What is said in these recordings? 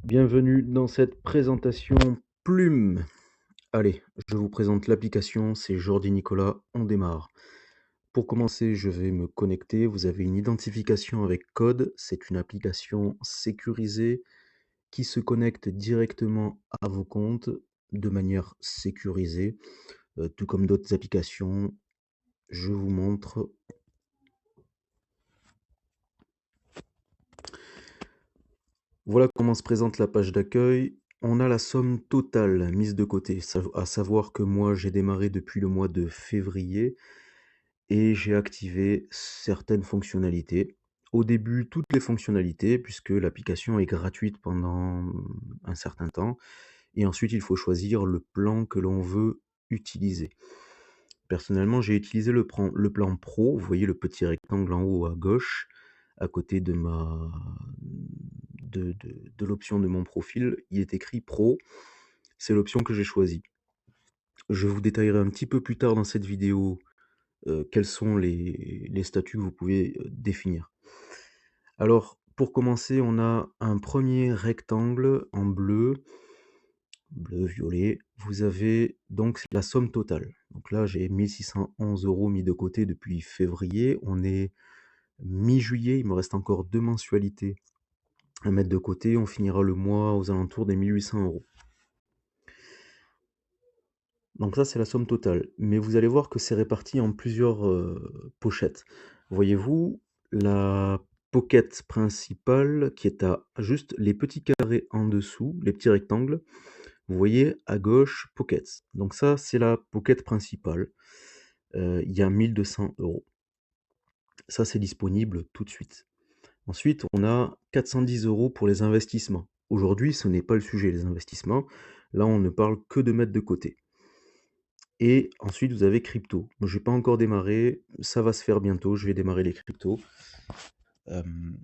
Bienvenue dans cette présentation Plume. Allez, je vous présente l'application, c'est Jordi Nicolas, on démarre. Pour commencer, je vais me connecter. Vous avez une identification avec code. C'est une application sécurisée qui se connecte directement à vos comptes de manière sécurisée, tout comme d'autres applications. Je vous montre. Voilà comment se présente la page d'accueil. On a la somme totale mise de côté, à savoir que moi j'ai démarré depuis le mois de février et j'ai activé certaines fonctionnalités. Au début, toutes les fonctionnalités, puisque l'application est gratuite pendant un certain temps. Et ensuite, il faut choisir le plan que l'on veut utiliser. Personnellement, j'ai utilisé le plan Pro. Vous voyez le petit rectangle en haut à gauche, à côté de l'option de mon profil. Il est écrit Pro. C'est l'option que j'ai choisie. Je vous détaillerai un petit peu plus tard dans cette vidéo quels sont les statuts que vous pouvez définir. Alors, pour commencer, on a un premier rectangle en bleu, violet. Vous avez donc la somme totale. Donc là, j'ai 1611 € mis de côté depuis février. On est mi-juillet, il me reste encore 2 mensualités à mettre de côté. On finira le mois aux alentours des 1800 €. Donc ça, c'est la somme totale. Mais vous allez voir que c'est réparti en plusieurs pochettes. Voyez-vous, la pocket principale qui est à juste les petits carrés en dessous, les petits rectangles, vous voyez à gauche pockets. Donc ça, c'est la pocket principale. Il y a 1200 €. Ça, c'est disponible tout de suite. Ensuite, on a 410 € pour les investissements. Aujourd'hui, ce n'est pas le sujet, les investissements. Là, on ne parle que de mettre de côté. Et ensuite, vous avez crypto. Moi, j'ai pas encore démarré, ça va se faire bientôt, je vais démarrer les cryptos.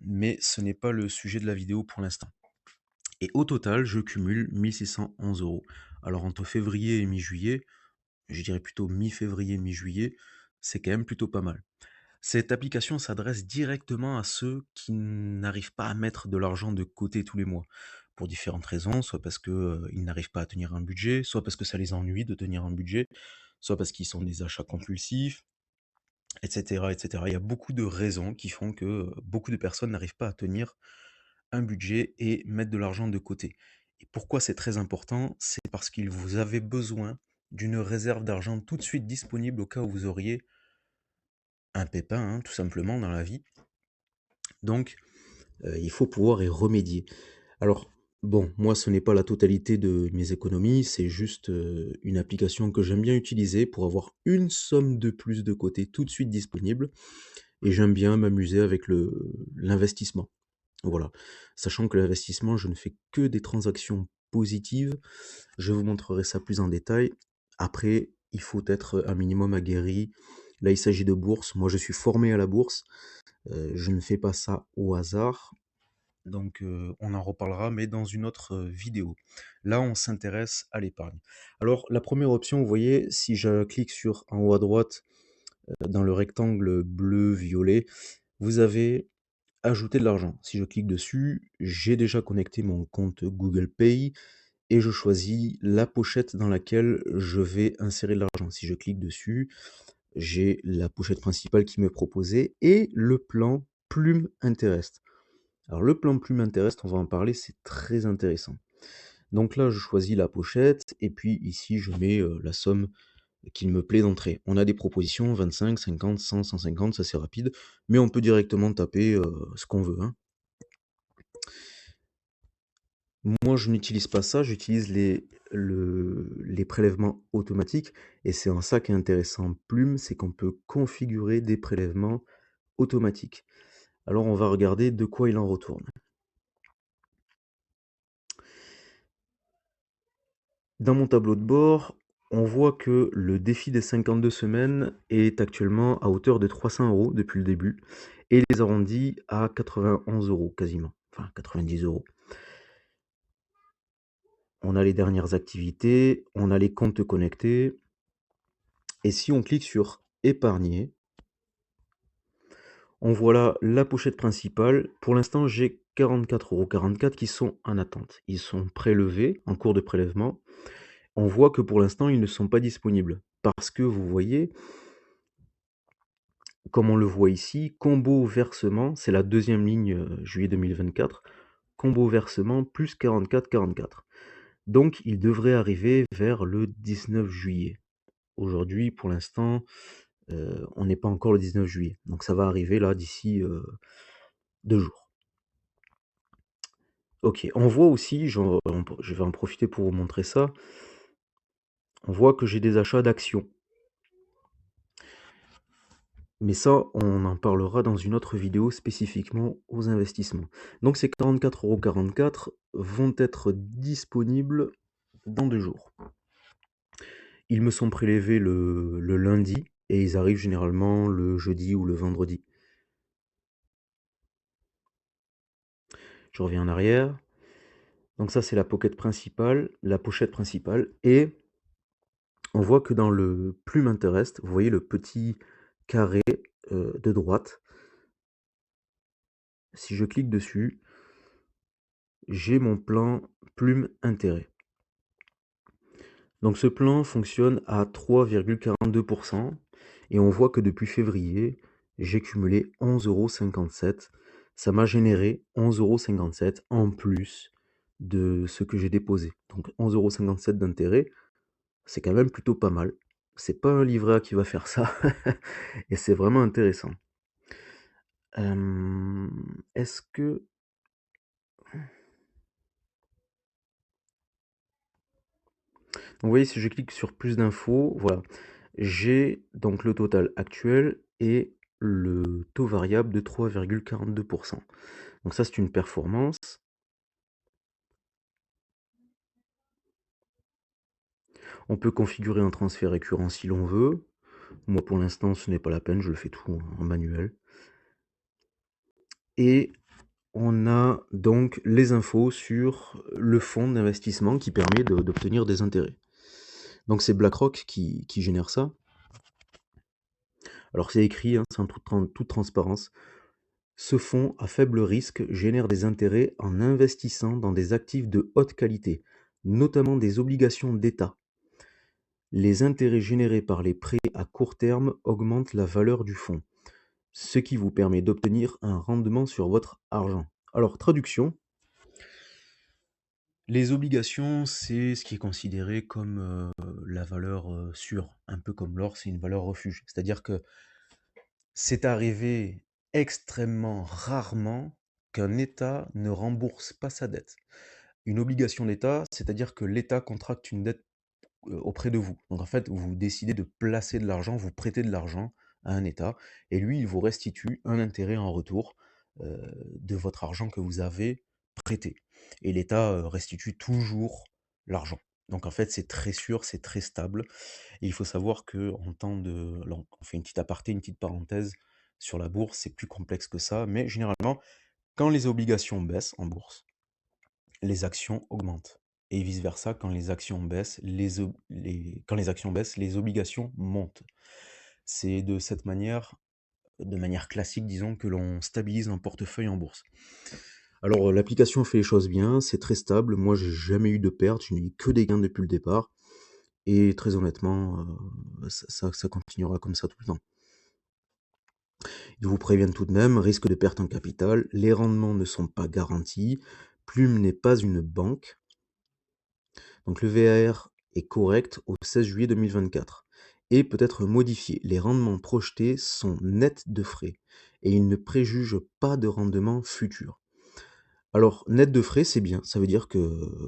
Mais ce n'est pas le sujet de la vidéo pour l'instant. Et au total, je cumule 1611 €. Alors entre février et mi-juillet, je dirais plutôt mi-février, mi-juillet, c'est quand même plutôt pas mal. Cette application s'adresse directement à ceux qui n'arrivent pas à mettre de l'argent de côté tous les mois, pour différentes raisons, soit parce que, ils n'arrivent pas à tenir un budget, soit parce que ça les ennuie de tenir un budget, soit parce qu'ils sont des achats compulsifs, et cetera, et cetera. Il y a beaucoup de raisons qui font que, beaucoup de personnes n'arrivent pas à tenir un budget et mettre de l'argent de côté. Et pourquoi c'est très important? C'est parce qu'il vous avez besoin d'une réserve d'argent tout de suite disponible au cas où vous auriez un pépin, hein, tout simplement dans la vie. Donc, il faut pouvoir y remédier. Alors, bon, moi, ce n'est pas la totalité de mes économies, c'est juste, une application que j'aime bien utiliser pour avoir une somme de plus de côté tout de suite disponible et j'aime bien m'amuser avec l'investissement. Voilà. Sachant que l'investissement, je ne fais que des transactions positives. Je vous montrerai ça plus en détail. Après, il faut être un minimum aguerri. Là, il s'agit de bourse. Moi, je suis formé à la bourse. Je ne fais pas ça au hasard. Donc, on en reparlera, mais dans une autre vidéo. Là, on s'intéresse à l'épargne. Alors, la première option, vous voyez, si je clique sur en haut à droite, dans le rectangle bleu-violet, vous avez ajouter de l'argent. Si je clique dessus, j'ai déjà connecté mon compte Google Pay et je choisis la pochette dans laquelle je vais insérer de l'argent. Si je clique dessus, j'ai la pochette principale qui m'est proposée et le plan Plume Interest. Alors le plan Plume Interest, on va en parler, c'est très intéressant. Donc là, je choisis la pochette et puis ici, je mets la somme qu'il me plaît d'entrer. On a des propositions 25, 50, 100, 150, ça c'est rapide, mais on peut directement taper ce qu'on veut, hein. Moi, je n'utilise pas ça, j'utilise les prélèvements automatiques et c'est en ça qu'est intéressant Plume, c'est qu'on peut configurer des prélèvements automatiques. Alors on va regarder de quoi il en retourne. Dans mon tableau de bord, on voit que le défi des 52 semaines est actuellement à hauteur de 300 € depuis le début et les arrondis à 91 € quasiment, enfin 90 €. On a les dernières activités, on a les comptes connectés et si on clique sur épargner, On voit là la pochette principale. Pour l'instant, j'ai 44,44 € qui sont en attente. Ils sont prélevés, en cours de prélèvement. On voit que pour l'instant, ils ne sont pas disponibles. Parce que vous voyez, comme on le voit ici, combo versement, c'est la deuxième ligne juillet 2024, combo versement plus 44,44. Donc il devrait arriver vers le 19 juillet. Aujourd'hui, pour l'instant, on n'est pas encore le 19 juillet. Donc ça va arriver là d'ici 2 jours. Ok, on voit aussi, je vais en profiter pour vous montrer ça, on voit que j'ai des achats d'actions. Mais ça, on en parlera dans une autre vidéo spécifiquement aux investissements. Donc ces 44,44 € vont être disponibles dans 2 jours. Ils me sont prélevés le lundi et ils arrivent généralement le jeudi ou le vendredi. Je reviens en arrière. Donc ça, c'est la pochette principale, et on voit que dans le Plume Interest, vous voyez le petit carré de droite. Si je clique dessus, j'ai mon plan Plume Intérêt. Donc ce plan fonctionne à 3,42% et on voit que depuis février, j'ai cumulé 11,57 €. Ça m'a généré 11,57 € en plus de ce que j'ai déposé. Donc 11,57 € d'intérêt, c'est quand même plutôt pas mal. C'est pas un livret A qui va faire ça et c'est vraiment intéressant. Est-ce que vous voyez, si je clique sur plus d'infos, voilà, j'ai donc le total actuel et le taux variable de 3,42%. Donc ça, c'est une performance. On peut configurer un transfert récurrent si l'on veut. Moi, pour l'instant, ce n'est pas la peine, je le fais tout en manuel. Et on a donc les infos sur le fonds d'investissement qui permet d'obtenir des intérêts. Donc c'est BlackRock qui génère ça. Alors c'est écrit, hein, c'est en toute transparence. Ce fonds à faible risque génère des intérêts en investissant dans des actifs de haute qualité, notamment des obligations d'État. Les intérêts générés par les prêts à court terme augmentent la valeur du fonds, ce qui vous permet d'obtenir un rendement sur votre argent. Alors, traduction, les obligations, c'est ce qui est considéré comme la valeur sûre, un peu comme l'or, c'est une valeur refuge. C'est-à-dire que c'est arrivé extrêmement rarement qu'un État ne rembourse pas sa dette. Une obligation d'État, c'est-à-dire que l'État contracte une dette auprès de vous. Donc en fait, vous décidez de placer de l'argent, vous prêtez de l'argent à un État, et lui, il vous restitue un intérêt en retour de votre argent que vous avez prêté. Et l'État restitue toujours l'argent. Donc en fait, c'est très sûr, c'est très stable. Et il faut savoir que en temps de... là, on fait une petite aparté, une petite parenthèse sur la bourse, c'est plus complexe que ça, mais généralement, quand les obligations baissent en bourse, les actions augmentent. Et vice-versa, quand les actions baissent, quand les actions baissent, les obligations montent. C'est de cette manière, de manière classique, disons, que l'on stabilise un portefeuille en bourse. Alors, l'application fait les choses bien, c'est très stable. Moi, j'ai jamais eu de perte, je n'ai eu que des gains depuis le départ. Et très honnêtement, ça continuera comme ça tout le temps. Ils vous préviennent tout de même, risque de perte en capital, les rendements ne sont pas garantis, Plume n'est pas une banque. Donc le VAR est correct au 16 juillet 2024 et peut être modifié. Les rendements projetés sont nets de frais et ils ne préjugent pas de rendement futur. Alors net de frais, c'est bien, ça veut dire que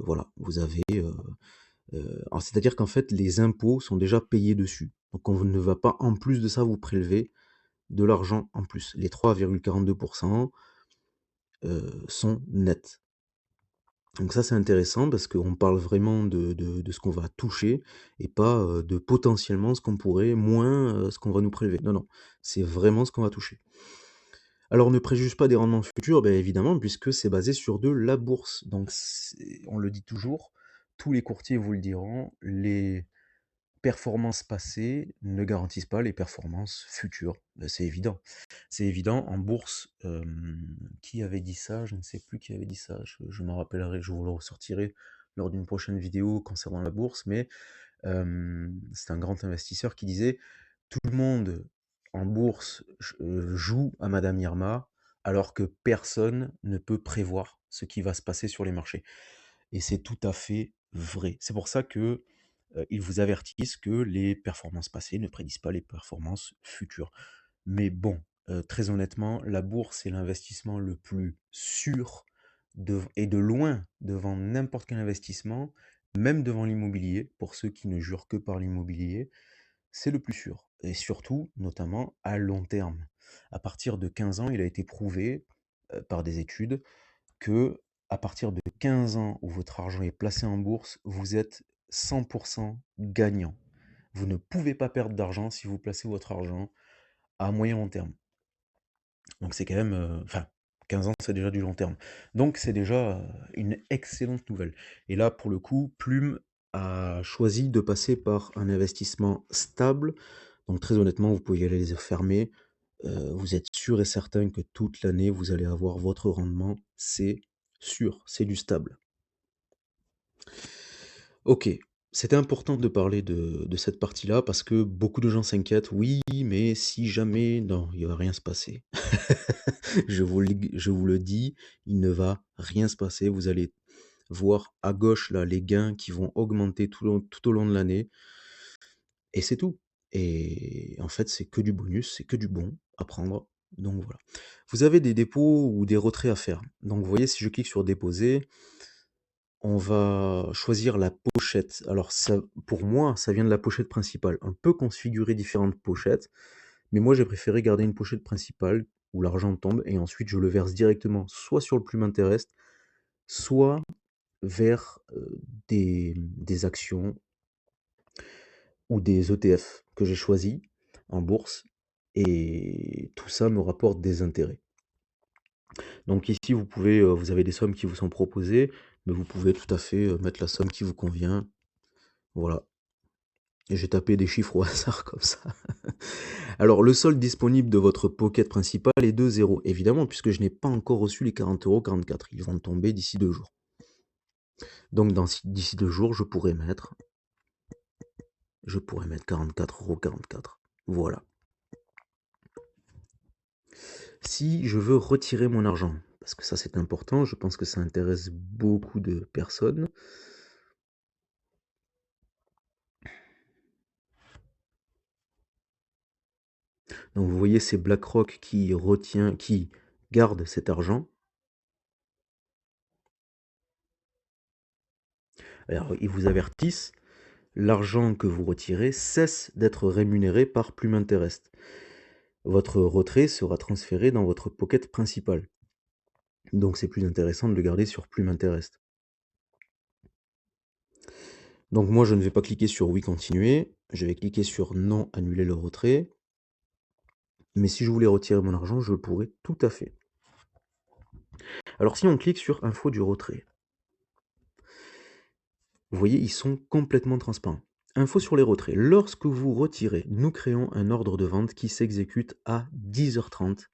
voilà, vous avez c'est-à-dire qu'en fait les impôts sont déjà payés dessus. Donc on ne va pas en plus de ça vous prélever de l'argent en plus. Les 3,42% sont nets. Donc ça, c'est intéressant parce qu'on parle vraiment de ce qu'on va toucher et pas de potentiellement ce qu'on pourrait, moins ce qu'on va nous prélever. Non, non, c'est vraiment ce qu'on va toucher. Alors ne préjuge pas des rendements futurs, bien évidemment, puisque c'est basé sur de la bourse. Donc on le dit toujours, tous les courtiers vous le diront, les performances passées ne garantissent pas les performances futures. C'est évident. C'est évident en bourse, qui avait dit ça? Je ne sais plus qui avait dit ça, je m'en rappellerai, je vous le ressortirai lors d'une prochaine vidéo concernant la bourse, mais c'est un grand investisseur qui disait: «Tout le monde en bourse joue à Madame Irma, alors que personne ne peut prévoir ce qui va se passer sur les marchés». Et c'est tout à fait vrai. C'est pour ça que, ils vous avertissent que les performances passées ne prédisent pas les performances futures. Mais bon, très honnêtement, la bourse est l'investissement le plus sûr et de loin devant n'importe quel investissement, même devant l'immobilier, pour ceux qui ne jurent que par l'immobilier, c'est le plus sûr et surtout, notamment à long terme. À partir de 15 ans, il a été prouvé, par des études que à partir de 15 ans où votre argent est placé en bourse, vous êtes 100% gagnant. Vous ne pouvez pas perdre d'argent si vous placez votre argent à moyen long terme. Donc c'est quand même, enfin, 15 ans, c'est déjà du long terme. Donc c'est déjà une excellente nouvelle. Et là, pour le coup, Plume a choisi de passer par un investissement stable. Donc très honnêtement, vous pouvez y aller les yeux fermés. Vous êtes sûr et certain que toute l'année, vous allez avoir votre rendement. C'est sûr, c'est du stable. OK, c'était important de parler de cette partie-là parce que beaucoup de gens s'inquiètent. Oui, mais si jamais non, il va rien se passer. Je vous le dis, il ne va rien se passer. Vous allez voir à gauche là les gains qui vont augmenter tout au long de l'année et c'est tout. Et en fait, c'est que du bonus, c'est que du bon à prendre. Donc voilà. Vous avez des dépôts ou des retraits à faire. Donc vous voyez, si je clique sur déposer, on va choisir la pochette. Alors ça, pour moi, ça vient de la pochette principale. On peut configurer différentes pochettes, mais moi j'ai préféré garder une pochette principale où l'argent tombe et ensuite je le verse directement soit sur le Plume Interest, soit vers des actions ou des ETF que j'ai choisis en bourse et tout ça me rapporte des intérêts. Donc ici vous avez des sommes qui vous sont proposées, mais vous pouvez tout à fait mettre la somme qui vous convient. Voilà. Et j'ai tapé des chiffres au hasard comme ça. Alors, le solde disponible de votre pocket principal est de 0, évidemment, puisque je n'ai pas encore reçu les 40,44 €. Ils vont tomber d'ici 2 jours. Donc, d'ici 2 jours, je pourrais mettre 44,44 €. Voilà. Si je veux retirer mon argent, parce que ça c'est important, je pense que ça intéresse beaucoup de personnes. Donc, vous voyez, c'est BlackRock qui garde cet argent. Alors, ils vous avertissent, l'argent que vous retirez cesse d'être rémunéré par Plume Interest. Votre retrait sera transféré dans votre pocket principal. Donc c'est plus intéressant de le garder sur Plume Interest. Donc moi je ne vais pas cliquer sur oui continuer, je vais cliquer sur non annuler le retrait. Mais si je voulais retirer mon argent, je le pourrais tout à fait. Alors si on clique sur info du retrait, vous voyez, ils sont complètement transparents. Info sur les retraits. Lorsque vous retirez, nous créons un ordre de vente qui s'exécute à 10h30.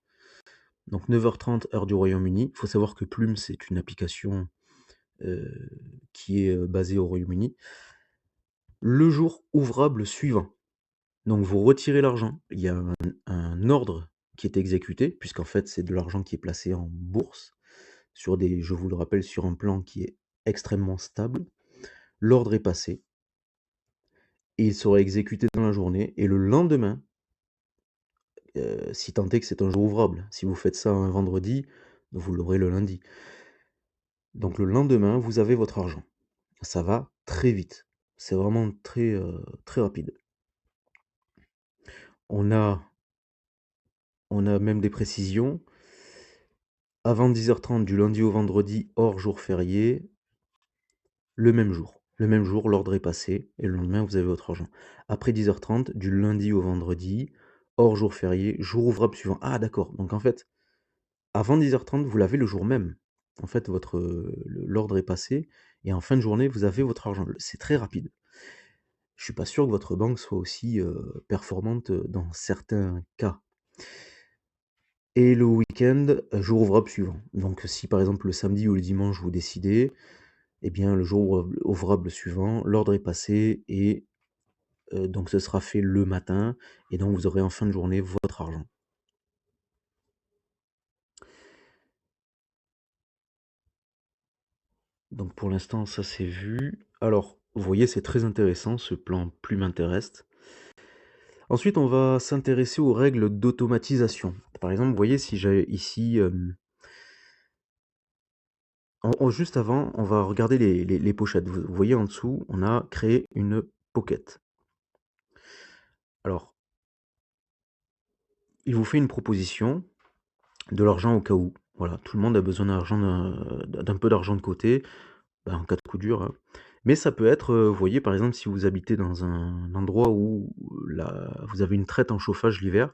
Donc 9h30 heure du Royaume-Uni. Il faut savoir que Plume, c'est une application qui est basée au Royaume-Uni. Le jour ouvrable suivant. Donc vous retirez l'argent. Il y a un ordre qui est exécuté, puisqu'en fait c'est de l'argent qui est placé en bourse, je vous le rappelle, sur un plan qui est extrêmement stable. L'ordre est passé et il sera exécuté dans la journée. Et le lendemain, si tant est que c'est un jour ouvrable, si vous faites ça un vendredi, vous l'aurez le lundi. Donc le lendemain, vous avez votre argent. Ça va très vite. C'est vraiment très, très rapide. On a même des précisions. Avant 10h30 du lundi au vendredi, hors jour férié, le même jour. Le même jour, l'ordre est passé et le lendemain, vous avez votre argent. Après 10h30, du lundi au vendredi, hors jour férié, jour ouvrable suivant. Ah d'accord, donc en fait, avant 10h30, vous l'avez le jour même. En fait, l'ordre est passé et en fin de journée, vous avez votre argent. C'est très rapide. Je suis pas sûr que votre banque soit aussi, performante, dans certains cas. Et le week-end, jour ouvrable suivant. Donc si par exemple le samedi ou le dimanche vous décidez, eh bien le jour ouvrable suivant, l'ordre est passé et donc ce sera fait le matin et donc vous aurez en fin de journée votre argent. Donc pour l'instant ça c'est vu. Alors, vous voyez c'est très intéressant, ce plan Plume Interest. Ensuite on va s'intéresser aux règles d'automatisation. Par exemple, vous voyez si j'ai ici, juste avant, on va regarder les pochettes. Vous voyez en dessous, on a créé une pocket. Alors, il vous fait une proposition, de l'argent au cas où. Voilà, tout le monde a besoin d'argent, d'un peu d'argent de côté, bah, en cas de coup dur, hein. Mais ça peut être, vous voyez, par exemple, si vous habitez dans un endroit où vous avez une traite en chauffage l'hiver,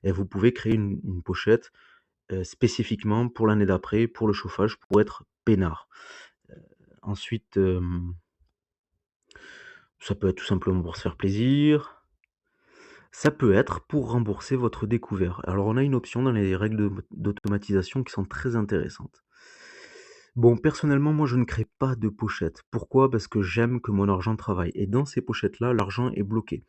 et vous pouvez créer une pochette, spécifiquement pour l'année d'après, pour le chauffage, pour être peinard. Ensuite, ça peut être tout simplement pour se faire plaisir. Ça peut être pour rembourser votre découvert. Alors on a une option dans les règles d'automatisation qui sont très intéressantes. Bon, personnellement, moi je ne crée pas de pochette. Pourquoi? Parce que j'aime que mon argent travaille. Et dans ces pochettes-là, l'argent est bloqué.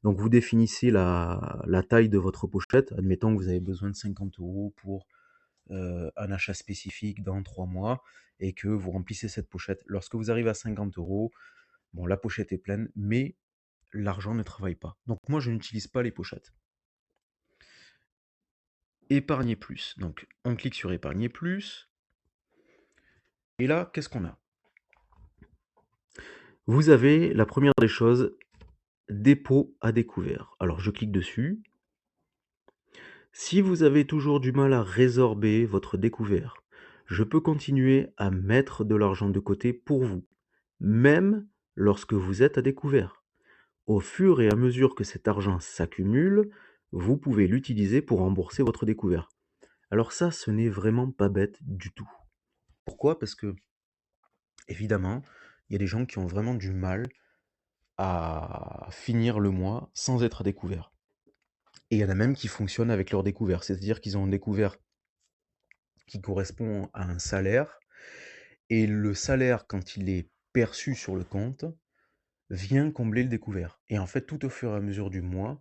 Donc vous définissez la taille de votre pochette. Admettons que vous avez besoin de 50 € pour un achat spécifique dans 3 mois et que vous remplissez cette pochette. Lorsque vous arrivez à 50 €, bon, la pochette est pleine, mais l'argent ne travaille pas. Donc moi, je n'utilise pas les pochettes. Épargner plus. Donc on clique sur épargner plus. Et là, qu'est-ce qu'on a? Vous avez la première des choses, dépôt à découvert. Alors je clique dessus. Si vous avez toujours du mal à résorber votre découvert, je peux continuer à mettre de l'argent de côté pour vous, même lorsque vous êtes à découvert. Au fur et à mesure que cet argent s'accumule, vous pouvez l'utiliser pour rembourser votre découvert. Alors ça, ce n'est vraiment pas bête du tout. Pourquoi? Parce que, évidemment, il y a des gens qui ont vraiment du mal à finir le mois sans être à découvert. Et il y en a même qui fonctionnent avec leur découvert, c'est-à-dire qu'ils ont un découvert qui correspond à un salaire, et le salaire, quand il est perçu sur le compte, vient combler le découvert. Et en fait, tout au fur et à mesure du mois,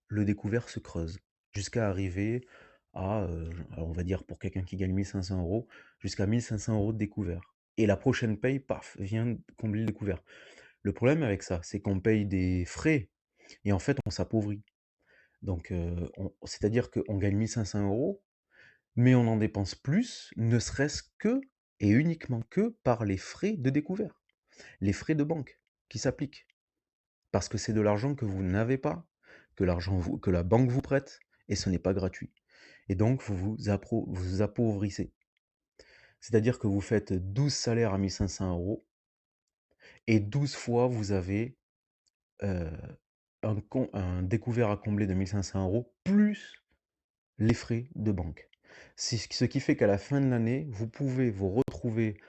le découvert se creuse, jusqu'à arriver à, alors on va dire pour quelqu'un qui gagne 1 500 €, jusqu'à 1 500 € de découvert. Et la prochaine paye, paf, vient combler le découvert. Le problème avec ça, c'est qu'on paye des frais, et en fait, on s'appauvrit. Donc, c'est-à-dire qu'on gagne 1 500 €, mais on en dépense plus, ne serait-ce que et uniquement que par les frais de découvert, les frais de banque qui s'appliquent. Parce que c'est de l'argent que vous n'avez pas, que la banque vous prête, et ce n'est pas gratuit. Et donc vous appauvrissez. C'est-à-dire que vous faites 12 salaires à 1 500 € et 12 fois vous avez euh, un découvert à combler de 1 500 € plus les frais de banque. C'est ce qui fait qu'à la fin de l'année, vous pouvez vous retrouver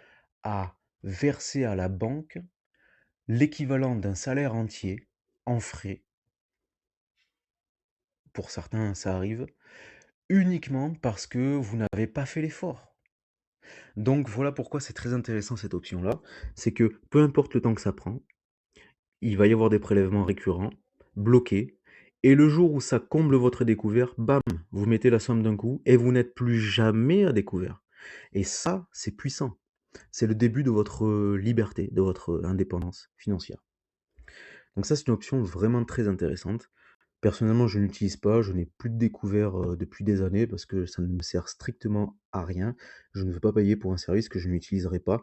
à verser à la banque l'équivalent d'un salaire entier en frais, pour certains ça arrive, uniquement parce que vous n'avez pas fait l'effort. Donc voilà pourquoi c'est très intéressant cette option-là, c'est que peu importe le temps que ça prend, il va y avoir des prélèvements récurrents, bloqués, et le jour où ça comble votre découvert, bam, vous mettez la somme d'un coup et vous n'êtes plus jamais à découvert. Et ça, c'est puissant. C'est le début de votre liberté, de votre indépendance financière. Donc ça, c'est une option vraiment très intéressante. Personnellement, je n'utilise pas, je n'ai plus de découvert depuis des années parce que ça ne me sert strictement à rien. Je ne veux pas payer pour un service que je n'utiliserai pas.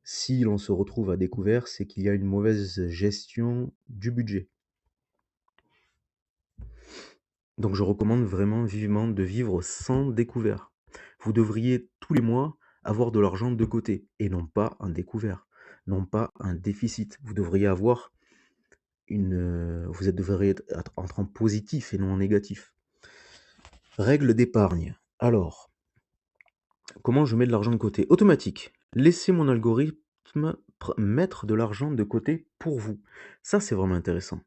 Si l'on se retrouve à découvert, c'est qu'il y a une mauvaise gestion du budget. Donc je recommande vraiment vivement de vivre sans découvert. Vous devriez tous les mois avoir de l'argent de côté et non pas un découvert, non pas un déficit. Vous devriez avoir vous devriez être en positif et non en négatif. Règle d'épargne. Alors, comment je mets de l'argent de côté? Automatique. Laissez mon algorithme mettre de l'argent de côté pour vous. Ça, c'est vraiment intéressant.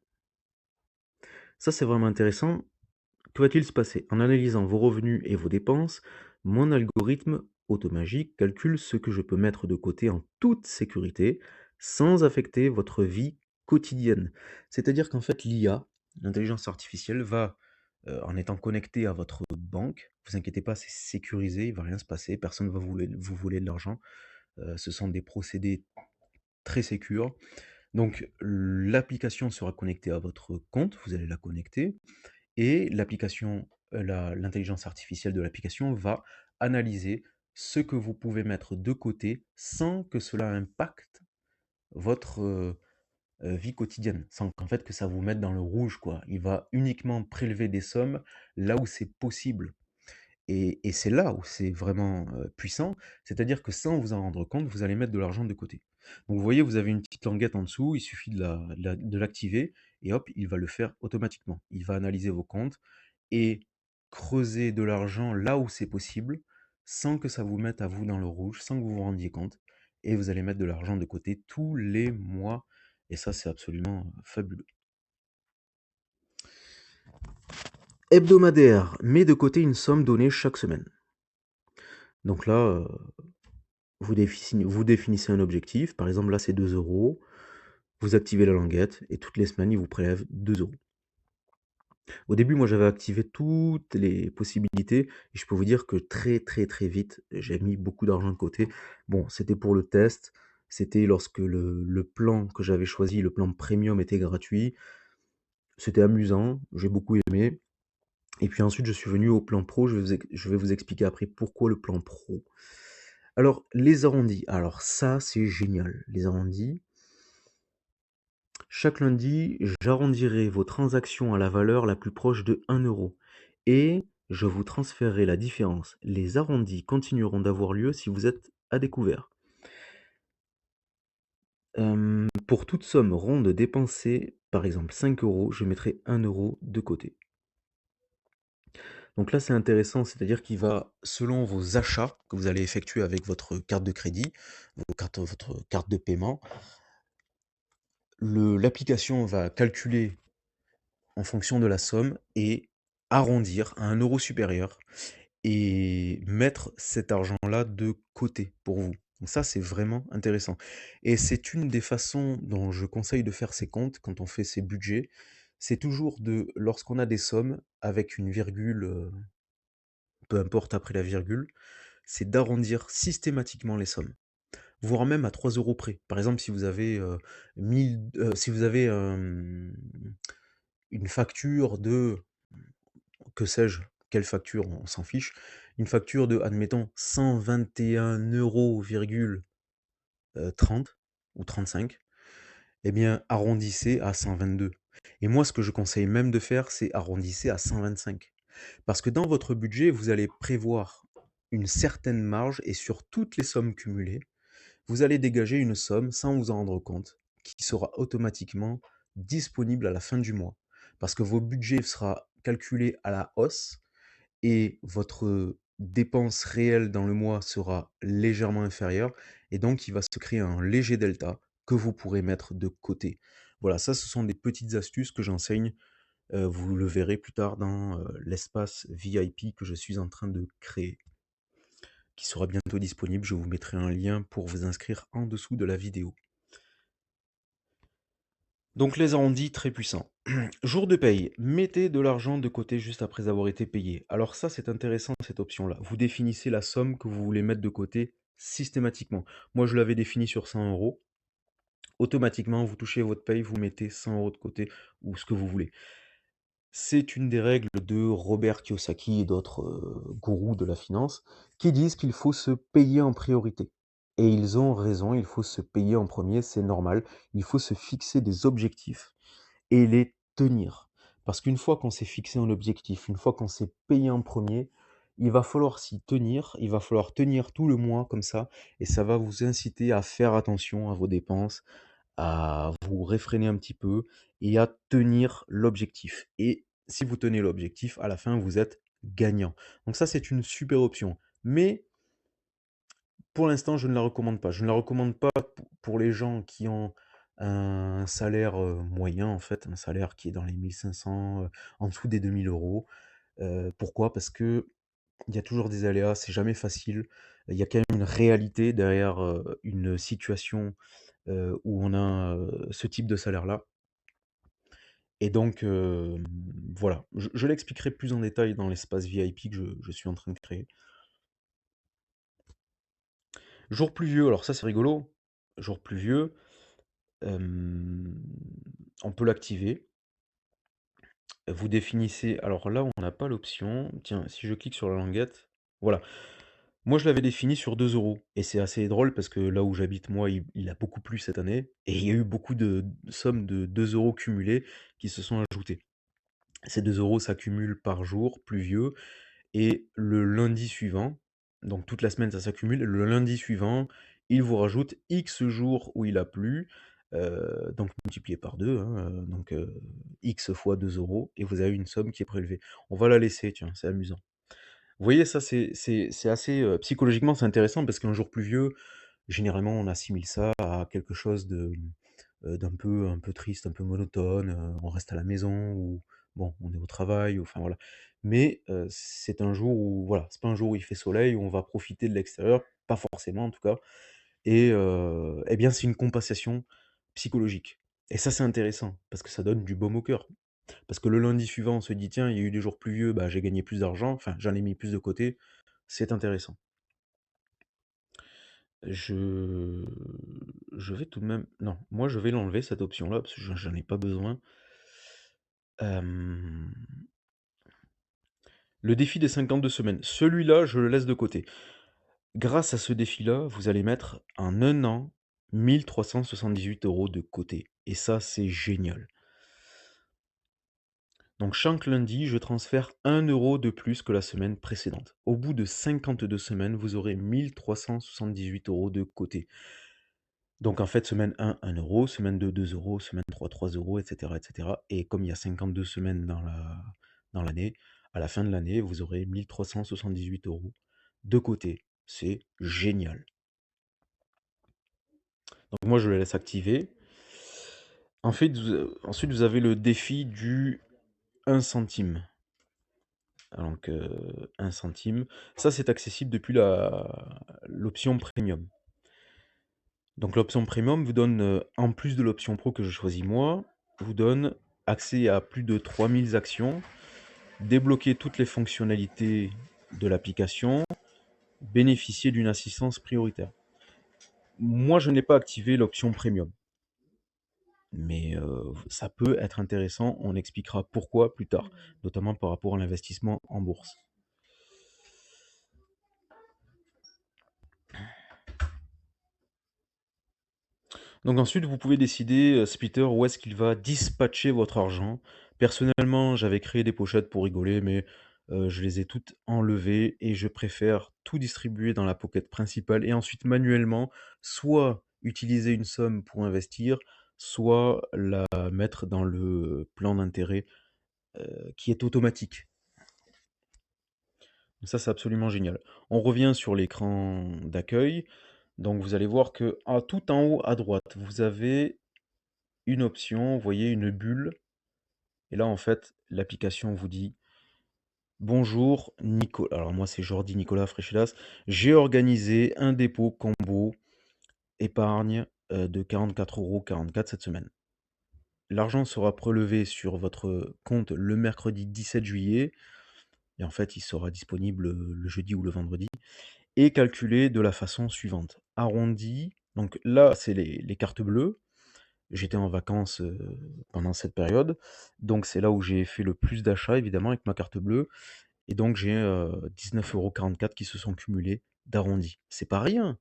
Ça, c'est vraiment intéressant. Que va-t-il se passer? En analysant vos revenus et vos dépenses, mon algorithme automagique calcule ce que je peux mettre de côté en toute sécurité, sans affecter votre vie quotidienne. C'est-à-dire qu'en fait, l'IA, l'intelligence artificielle, va, en étant connectée à votre banque, vous inquiétez pas, c'est sécurisé, il va rien se passer, personne ne va vous voler de l'argent. Ce sont des procédés très sécures. Donc l'application sera connectée à votre compte, vous allez la connecter, et l'application, l'intelligence artificielle de l'application va analyser ce que vous pouvez mettre de côté sans que cela impacte votre, vie quotidienne, sans qu'en fait que ça vous mette dans le rouge, quoi. Il va uniquement prélever des sommes là où c'est possible. Et c'est là où c'est vraiment, puissant, c'est-à-dire que sans vous en rendre compte, vous allez mettre de l'argent de côté. Donc vous voyez, vous avez une petite languette en dessous, il suffit de l'activer et hop, il va le faire automatiquement. Il va analyser vos comptes et creuser de l'argent là où c'est possible, sans que ça vous mette à vous dans le rouge, sans que vous vous rendiez compte et vous allez mettre de l'argent de côté tous les mois et ça, c'est absolument, fabuleux. Hebdomadaire, mets de côté une somme donnée chaque semaine. Donc là, vous définissez un objectif, par exemple là c'est 2 €, vous activez la languette et toutes les semaines il vous prélève 2 €. Au début, moi j'avais activé toutes les possibilités et je peux vous dire que très, très, très vite, j'ai mis beaucoup d'argent de côté. Bon, c'était pour le test, c'était lorsque le plan que j'avais choisi, le plan premium était gratuit. C'était amusant, j'ai beaucoup aimé et puis ensuite je suis venu au plan pro, je vais vous expliquer après pourquoi le plan pro. Alors les arrondis, alors ça c'est génial, les arrondis. Chaque lundi, j'arrondirai vos transactions à la valeur la plus proche de 1 € et je vous transférerai la différence. Les arrondis continueront d'avoir lieu si vous êtes à découvert. Pour toute somme ronde dépensée, par exemple 5 €, je mettrai 1 € de côté. Donc là, c'est intéressant, c'est-à-dire qu'il va, selon vos achats que vous allez effectuer avec votre carte de crédit, votre carte de paiement, l'application va calculer en fonction de la somme et arrondir à 1 € supérieur et mettre cet argent-là de côté pour vous. Donc ça, c'est vraiment intéressant et c'est une des façons dont je conseille de faire ses comptes quand on fait ses budgets. C'est toujours de lorsqu'on a des sommes avec une virgule, peu importe après la virgule, c'est d'arrondir systématiquement les sommes, voire même à 3 € près. Par exemple, si vous avez, 1000 si vous avez, une facture de que sais-je, quelle facture, on s'en fiche. Une facture de, admettons, 121 € 30 ou 35, eh bien, arrondissez à 122. Et moi, ce que je conseille même de faire, c'est arrondissez à 125. Parce que dans votre budget, vous allez prévoir une certaine marge et sur toutes les sommes cumulées, vous allez dégager une somme sans vous en rendre compte, qui sera automatiquement disponible à la fin du mois. Parce que vos budgets sera calculé à la hausse et votre dépense réelle dans le mois sera légèrement inférieure et donc il va se créer un léger delta que vous pourrez mettre de côté. Voilà, ça ce sont des petites astuces que j'enseigne, vous le verrez plus tard dans, l'espace VIP que je suis en train de créer, qui sera bientôt disponible. Je vous mettrai un lien pour vous inscrire en dessous de la vidéo. Donc les arrondis très puissants. Jour de paye, mettez de l'argent de côté juste après avoir été payé. Alors ça, c'est intéressant cette option-là. Vous définissez la somme que vous voulez mettre de côté systématiquement. Moi, je l'avais défini sur 100 €. Automatiquement, vous touchez votre paye, vous mettez 100 € de côté ou ce que vous voulez. C'est une des règles de Robert Kiyosaki et d'autres gourous de la finance qui disent qu'il faut se payer en priorité. Et ils ont raison, il faut se payer en premier, c'est normal. Il faut se fixer des objectifs et les tenir. Parce qu'une fois qu'on s'est fixé un objectif, une fois qu'on s'est payé en premier, il va falloir s'y tenir, il va falloir tenir tout le mois comme ça, et ça va vous inciter à faire attention à vos dépenses, à vous réfréner un petit peu et à tenir l'objectif. Et si vous tenez l'objectif, à la fin, vous êtes gagnant. Donc ça, c'est une super option. Mais Pour l'instant, je ne la recommande pas. Je ne la recommande pas pour les gens qui ont un salaire, moyen, en fait, un salaire qui est dans les 1 500, en dessous des 2 000 €. Pourquoi? Parce qu'il y a toujours des aléas, c'est jamais facile. Il y a quand même une réalité derrière, une situation, où on a, ce type de salaire-là et donc voilà. Je l'expliquerai plus en détail dans l'espace VIP que je suis en train de créer. Jour pluvieux, alors ça, c'est rigolo. Jour pluvieux, hem, on peut l'activer. Vous définissez alors là, on n'a pas l'option. Tiens, si je clique sur la languette, voilà. Moi, je l'avais défini sur 2 € et c'est assez drôle parce que là où j'habite, moi, il a beaucoup plu cette année et il y a eu beaucoup de sommes de 2 € cumulées qui se sont ajoutées. Ces 2 € s'accumulent par jour pluvieux et le lundi suivant, donc toute la semaine ça s'accumule, le lundi suivant, il vous rajoute X jours où il a plu, donc multiplié par 2, hein, donc X fois 2 € et vous avez une somme qui est prélevée. On va la laisser, tiens, c'est amusant. Vous voyez, ça c'est assez, psychologiquement c'est intéressant parce qu'un jour pluvieux, généralement on assimile ça à quelque chose de, d'un peu un peu triste, un peu monotone, on reste à la maison ou bon, on est au travail ou enfin voilà. Mais, c'est un jour où voilà, c'est pas un jour où il fait soleil, où on va profiter de l'extérieur, pas forcément en tout cas et bien c'est une compensation psychologique et ça c'est intéressant parce que ça donne du baume au cœur. Parce que le lundi suivant, on se dit: «Tiens, il y a eu des jours pluvieux, bah, j'ai gagné plus d'argent, enfin, j'en ai mis plus de côté». C'est intéressant. Je je vais tout de même non, moi, je vais l'enlever cette option-là parce que j'en ai pas besoin. Hem, le défi des 52 semaines, celui-là, je le laisse de côté. Grâce à ce défi-là, vous allez mettre en un an 1 378 € de côté et ça, c'est génial. Donc chaque lundi, je transfère 1 € de plus que la semaine précédente. Au bout de 52 semaines, vous aurez 1 378 € de côté. Donc en fait, semaine 1, 1 €, semaine 2, 2 €, semaine 3, 3 € et cetera et cetera et comme il y a 52 semaines dans l'année, à la fin de l'année, vous aurez 1 378 € de côté. C'est génial. Donc moi, je le laisse activer. Ensuite, vous avez le défi du 1 centime. Donc 1 centime. Ça, c'est accessible depuis l'option premium. Donc l'option premium vous donne, en plus de l'option pro que je choisis moi, vous donne accès à plus de 3000 actions, débloquer toutes les fonctionnalités de l'application, bénéficier d'une assistance prioritaire. Moi, je n'ai pas activé l'option premium, mais ça peut être intéressant. On expliquera pourquoi plus tard, notamment par rapport à l'investissement en bourse. Donc ensuite, vous pouvez décider, Splitter, où est-ce qu'il va dispatcher votre argent. Personnellement, j'avais créé des pochettes pour rigoler, mais je les ai toutes enlevées et je préfère tout distribuer dans la pocket principale et ensuite manuellement, soit utiliser une somme pour investir, soit la mettre dans le plan d'intérêt, qui est automatique. Ça, c'est absolument génial. On revient sur l'écran d'accueil. Donc vous allez voir que, tout en haut à droite, vous avez une option, vous voyez une bulle et là, en fait, l'application vous dit: «Bonjour Nico», alors moi, c'est Jordi Nicolas Fréchelas, «J'ai organisé un dépôt combo épargne, de 44,44 € cette semaine. L'argent sera prélevé sur votre compte le mercredi 17 juillet et en fait, il sera disponible, le jeudi ou le vendredi et calculé de la façon suivante: arrondi», donc là, c'est les cartes bleues. J'étais en vacances, pendant cette période, donc c'est là où j'ai fait le plus d'achats évidemment avec ma carte bleue et donc j'ai, 19,44 € qui se sont cumulés d'arrondi. C'est pas rien,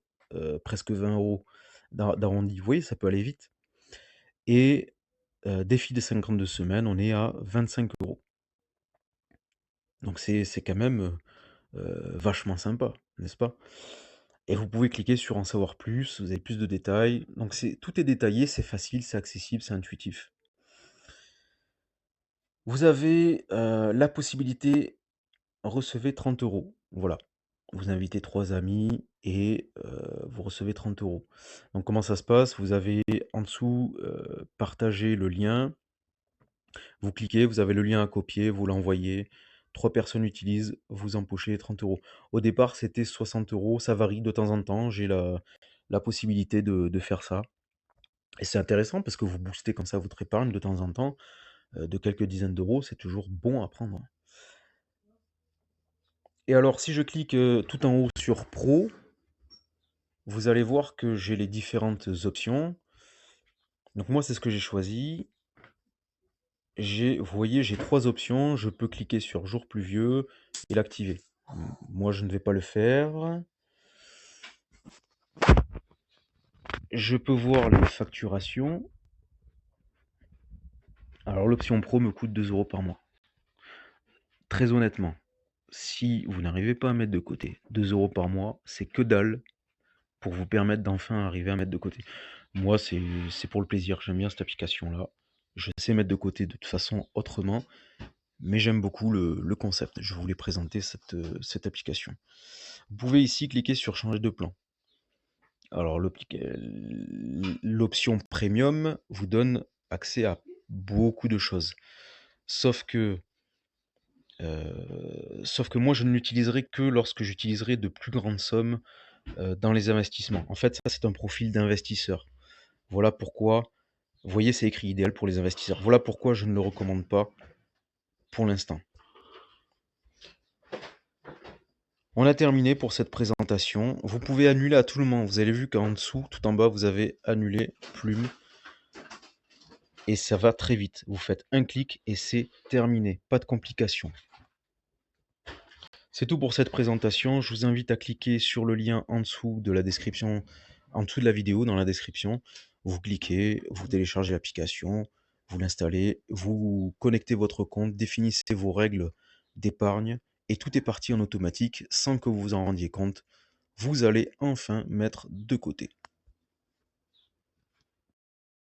presque 20 € d'arrondi. Vous voyez, ça peut aller vite et défi des 52 semaines, on est à 25 €. Donc c'est quand même, vachement sympa, n'est-ce pas? Et vous pouvez cliquer sur en savoir plus, vous avez plus de détails. Donc tout est détaillé, c'est facile, c'est accessible, c'est intuitif. Vous avez, la possibilité recevez 30 €, voilà. vous invitez 3 amis et vous recevez 30 €. Donc comment ça se passe? Vous avez en dessous, partager le lien, vous cliquez, vous avez le lien à copier, vous l'envoyez, 3 personnes utilisent, vous empochez 30 €. Au départ, c'était 60 €, ça varie de temps en temps, j'ai la possibilité de faire ça et c'est intéressant parce que vous boostez comme ça votre épargne de temps en temps, de quelques dizaines d'euros, c'est toujours bon à prendre. Et alors si je clique, tout en haut sur Pro, vous allez voir que j'ai les différentes options. Donc moi, c'est ce que j'ai choisi. Vous voyez, j'ai 3 options. Je peux cliquer sur jour pluvieux et l'activer. Moi, je ne vais pas le faire. Je peux voir les facturations. Alors l'option pro me coûte 2 € par mois. Très honnêtement, si vous n'arrivez pas à mettre de côté 2 € par mois, c'est que dalle pour vous permettre d'enfin arriver à mettre de côté. Moi, c'est pour le plaisir. J'aime bien cette application-là. Je sais mettre de côté de toute façon autrement, mais j'aime beaucoup le concept. Je voulais présenter cette application. Vous pouvez ici cliquer sur changer de plan. Alors l'option premium vous donne accès à beaucoup de choses. Sauf que, moi je ne l'utiliserai que lorsque j'utiliserai de plus grandes sommes, dans les investissements. En fait, ça c'est un profil d'investisseur. Voilà pourquoi vous voyez, c'est écrit idéal pour les investisseurs. Voilà pourquoi je ne le recommande pas pour l'instant. On a terminé pour cette présentation. Vous pouvez annuler à tout le monde. Vous avez vu qu'en dessous, tout en bas, vous avez annulé plume. Et ça va très vite. Vous faites un clic et c'est terminé. Pas de complications. C'est tout pour cette présentation. Je vous invite à cliquer sur le lien en dessous de la description, en dessous de la vidéo, dans la description. Vous cliquez, vous téléchargez l'application, vous l'installez, vous connectez votre compte, définissez vos règles d'épargne et tout est parti en automatique sans que vous vous en rendiez compte. Vous allez enfin mettre de côté.